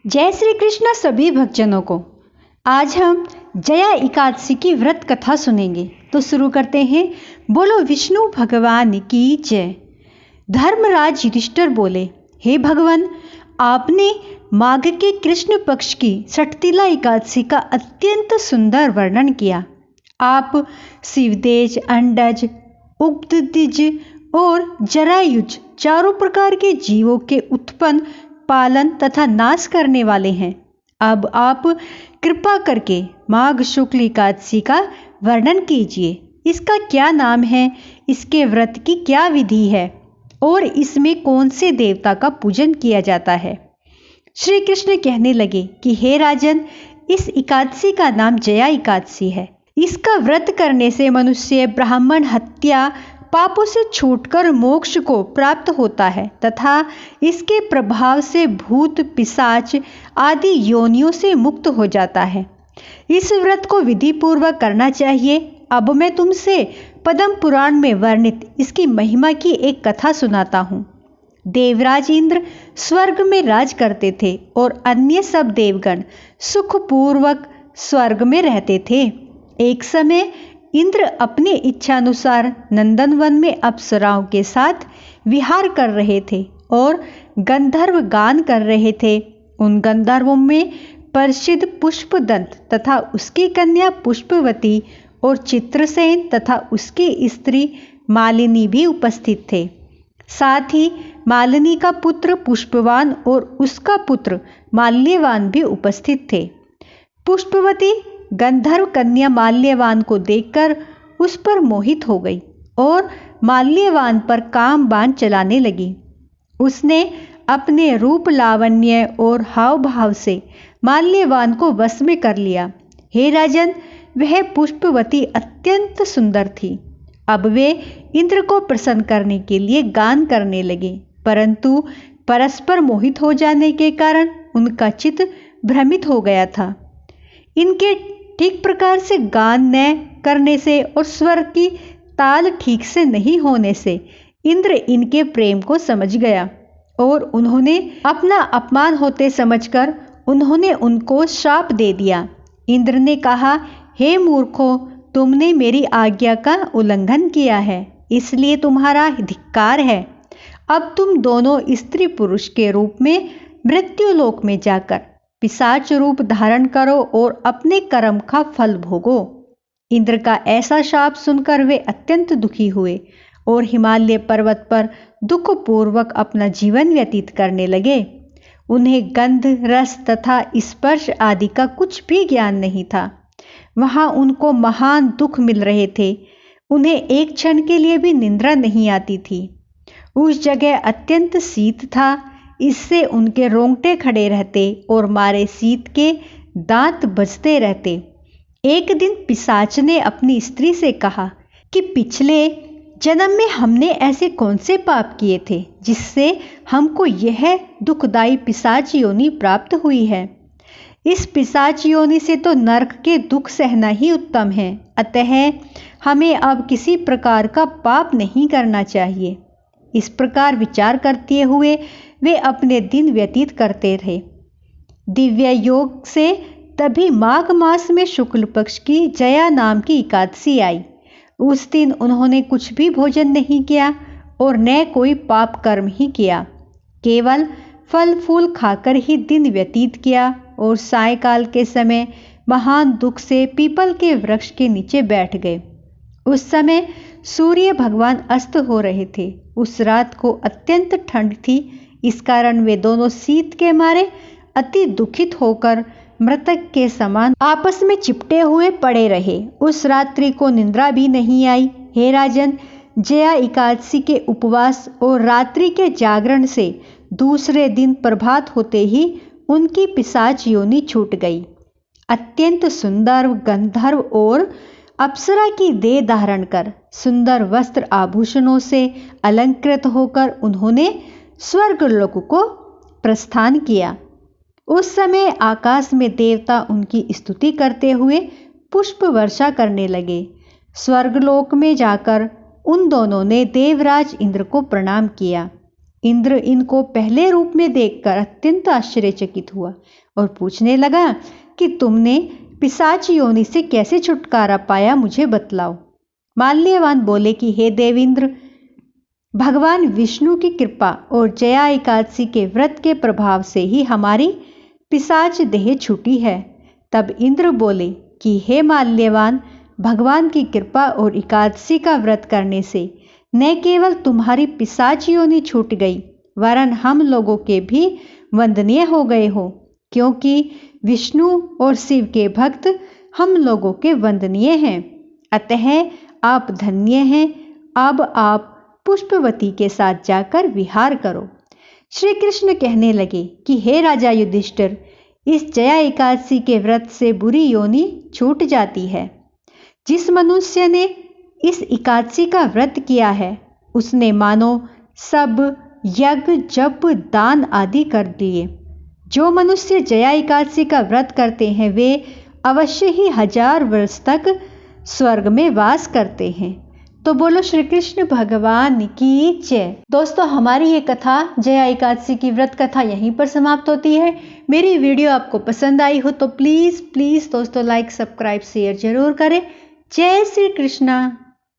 जय श्री कृष्ण सभी भक्तजनों को। आज हम जया एकादशी की व्रत कथा सुनेंगे। तो शुरू करते हैं। बोलो विष्णु भगवान की जय। धर्मराज युधिष्ठिर बोले, हे भगवान, आपने माघ के कृष्ण पक्ष की षठतिला एकादशी का अत्यंत सुंदर वर्णन किया। आप शिवदेज, अंडज, उग्धदिज और जरायुज चारों प्रकार के जीवों के उत्पन्न, पालन तथा नाश करने वाले हैं। अब आप कृपा करके माघ शुक्ल एकादशी का वर्णन कीजिए। इसका क्या नाम है, इसके व्रत की क्या विधि है और इसमें कौन से देवता का पूजन किया जाता है। श्री कृष्ण कहने लगे कि हे राजन, इस एकादशी का नाम जया एकादशी है। इसका व्रत करने से मनुष्य ब्राह्मण हत्या पापों से छूटकर मोक्ष को प्राप्त होता है तथा इसके प्रभाव से भूत पिशाच आदि योनियों से मुक्त हो जाता है। इस व्रत को विधि पूर्वक करना चाहिए। अब मैं तुमसे पद्म पुराण में वर्णित इसकी महिमा की एक कथा सुनाता हूँ। देवराज इंद्र स्वर्ग में राज करते थे और अन्य सब देवगण सुखपूर्वक स्वर्ग में रहते थे। एक समय इंद्र अपनी इच्छानुसार नंदनवन में अप्सराओं के साथ विहार कर रहे थे और गंधर्व गान कर रहे थे। उन गंधर्वों में प्रसिद्ध पुष्पदंत तथा उसकी कन्या पुष्पवती और चित्रसेन तथा उसकी स्त्री मालिनी भी उपस्थित थे। साथ ही मालिनी का पुत्र पुष्पवान और उसका पुत्र माल्यवान भी उपस्थित थे। पुष्पवती गंधर्व कन्या माल्यवान को देखकर उस पर मोहित हो गई और माल्यवान पर काम बाण चलाने लगी। उसने अपने रूप लावण्य और हाव भाव से माल्यवान को वश में कर लिया। हे राजन, वह पुष्पवती अत्यंत सुंदर थी। अब वे इंद्र को प्रसन्न करने के लिए गान करने लगे, परंतु परस्पर मोहित हो जाने के कारण उनका चित्त भ्रमित हो गया था। इनके ठीक प्रकार से गान न करने से और स्वर की ताल ठीक से नहीं होने से इंद्र इनके प्रेम को समझ गया और उन्होंने अपना अपमान होते समझकर उन्होंने उनको शाप दे दिया। इंद्र ने कहा, हे मूर्खों, तुमने मेरी आज्ञा का उल्लंघन किया है, इसलिए तुम्हारा धिक्कार है। अब तुम दोनों स्त्री पुरुष के रूप में मृत्युलोक में जाकर पिशाच रूप धारण करो और अपने कर्म का फल भोगो। इंद्र का ऐसा शाप सुनकर वे अत्यंत दुखी हुए और हिमालय पर्वत पर दुखपूर्वक अपना जीवन व्यतीत करने लगे। उन्हें गंध, रस तथा स्पर्श आदि का कुछ भी ज्ञान नहीं था। वहां उनको महान दुख मिल रहे थे। उन्हें एक क्षण के लिए भी निद्रा नहीं आती थी। उस जगह अत्यंत शीत था, इससे उनके रोंगटे खड़े रहते और मारे शीत के दांत बजते रहते। एक दिन पिशाच ने अपनी स्त्री से कहा कि पिछले जन्म में हमने ऐसे कौन से पाप किए थे जिससे हमको यह दुखदायी पिशाच योनि प्राप्त हुई है। इस पिशाच योनि से तो नरक के दुख सहना ही उत्तम है, अतः हमें अब किसी प्रकार का पाप नहीं करना चाहिए। इस प्रकार विचार करते हुए वे अपने दिन व्यतीत करते थे। दिव्य योग से तभी माघ मास में शुक्ल पक्ष की जया नाम की एकादशी आई। उस दिन उन्होंने कुछ भी भोजन नहीं किया और न कोई पाप कर्म ही किया, केवल फल फूल खाकर ही दिन व्यतीत किया और सायकाल के समय महान दुख से पीपल के वृक्ष के नीचे बैठ गए। उस समय सूर्य भगवान अस्त हो रहे थे। उस रात को अत्यंत ठंड थी, इस कारण वे दोनों शीत के मारे अति दुखित होकर मृतक के समान आपस में चिपटे हुए पड़े रहे। उस रात्रि को निद्रा भी नहीं आई। हे राजन, जया एकादशी के उपवास और रात्रि के जागरण से दूसरे दिन प्रभात होते ही उनकी पिशाच योनि छूट गई। अत्यंत सुंदर गंधर्व और अप्सरा की देह धारण कर सुंदर वस्त्र आभूषणों से अलंकृत होकर उन्होंने स्वर्गलोक को प्रस्थान किया। उस समय आकाश में देवता उनकी स्तुति करते हुए पुष्प वर्षा करने लगे। स्वर्गलोक में जाकर उन दोनों ने देवराज इंद्र को प्रणाम किया। इंद्र इनको पहले रूप में देखकर अत्यंत आश्चर्यचकित हुआ और पूछने लगा कि तुमने पिशाच योनि से कैसे छुटकारा पाया, मुझे बतलाओ। माल्यवान बोले कि हे देवेंद्र, भगवान विष्णु की कृपा और जया एकादशी के व्रत के प्रभाव से ही हमारी पिशाच देह छूटी है। तब इंद्र बोले कि हे माल्यवान, भगवान की कृपा और एकादशी का व्रत करने से न केवल तुम्हारी पिशाच योनि छूट गई, वरन हम लोगों के भी वंदनीय हो गए हो, क्योंकि विष्णु और शिव के भक्त हम लोगों के वंदनीय हैं। अतः आप धन्य हैं। अब आप पुष्पवती के साथ जाकर विहार करो। श्री कृष्ण कहने लगे कि हे राजा युधिष्ठिर, इस जया एकादशी के व्रत से बुरी योनि छूट जाती है। जिस मनुष्य ने इस एकादशी का व्रत किया है, उसने मानो सब यज्ञ जप दान आदि कर दिए। जो मनुष्य जया एकादशी का व्रत करते हैं, वे अवश्य ही 1000 वर्ष तक स्वर्ग में वास करते हैं। तो बोलो श्री कृष्ण भगवान की जय। दोस्तों, हमारी ये कथा जया एकादशी की व्रत कथा यहीं पर समाप्त होती है। मेरी वीडियो आपको पसंद आई हो तो प्लीज़ दोस्तों लाइक, सब्सक्राइब, शेयर जरूर करें। जय श्री कृष्णा।